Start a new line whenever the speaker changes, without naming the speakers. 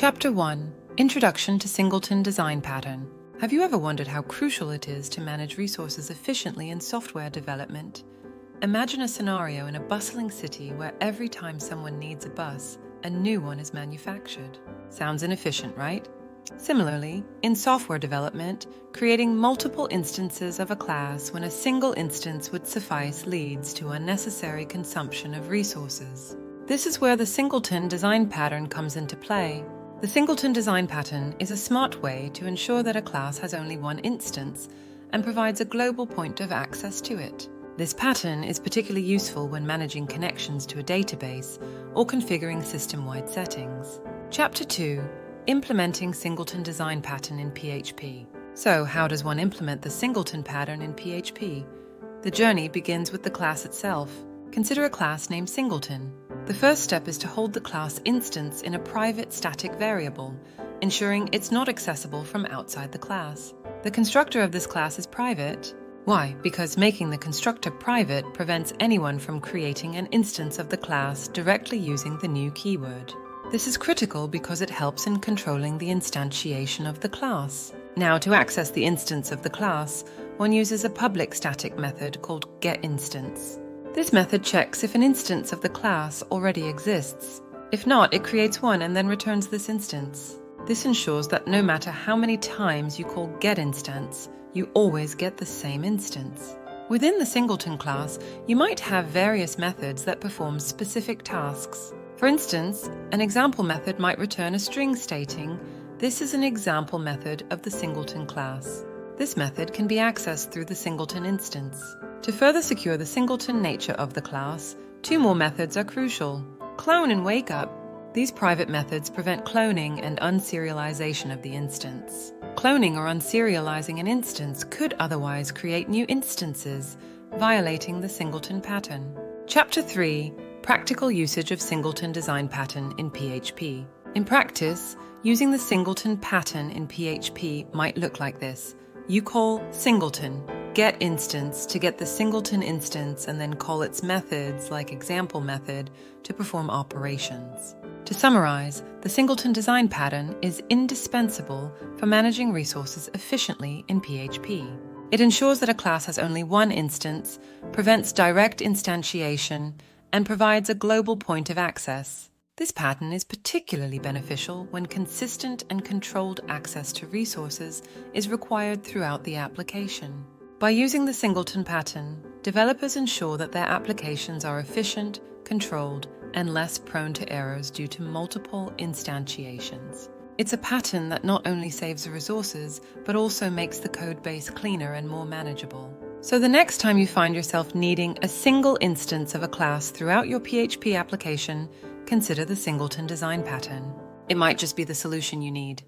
Chapter 1. Introduction to Singleton Design Pattern. Have you ever wondered how crucial it is to manage resources efficiently in software development? Imagine a scenario in a bustling city where every time someone needs a bus, a new one is manufactured. Sounds inefficient, right? Similarly, in software development, creating multiple instances of a class when a single instance would suffice leads to unnecessary consumption of resources. This is where the Singleton Design Pattern comes into play. The Singleton Design Pattern is a smart way to ensure that a class has only one instance and provides a global point of access to it. This pattern is particularly useful when managing connections to a database or configuring system-wide settings. Chapter 2. Implementing Singleton Design Pattern in PHP. So, how does one implement the Singleton pattern in PHP? The journey begins with the class itself. Consider a class named Singleton. The first step is to hold the class instance in a private static variable, ensuring it's not accessible from outside the class. The constructor of this class is private. Why? Because making the constructor private prevents anyone from creating an instance of the class directly using the new keyword. This is critical because it helps in controlling the instantiation of the class. Now, to access the instance of the class, one uses a public static method called getInstance. This method checks if an instance of the class already exists. If not, it creates one and then returns this instance. This ensures that no matter how many times you call getInstance, you always get the same instance. Within the Singleton class, you might have various methods that perform specific tasks. For instance, an example method might return a string stating, "This is an example method of the Singleton class." This method can be accessed through the Singleton instance. To further secure the Singleton nature of the class, two more methods are crucial. Clone and wakeup. These private methods prevent cloning and unserialization of the instance. Cloning or unserializing an instance could otherwise create new instances, violating the Singleton pattern. Chapter 3. Practical usage of Singleton Design Pattern in PHP. In practice, using the Singleton pattern in PHP might look like this. You call Singleton, getInstance to get the Singleton instance and then call its methods like exampleMethod to perform operations. To summarize, the Singleton Design Pattern is indispensable for managing resources efficiently in PHP. It ensures that a class has only one instance, prevents direct instantiation, and provides a global point of access. This pattern is particularly beneficial when consistent and controlled access to resources is required throughout the application. By using the Singleton pattern, developers ensure that their applications are efficient, controlled, and less prone to errors due to multiple instantiations. It's a pattern that not only saves resources, but also makes the code base cleaner and more manageable. So the next time you find yourself needing a single instance of a class throughout your PHP application, consider the Singleton Design Pattern. It might just be the solution you need.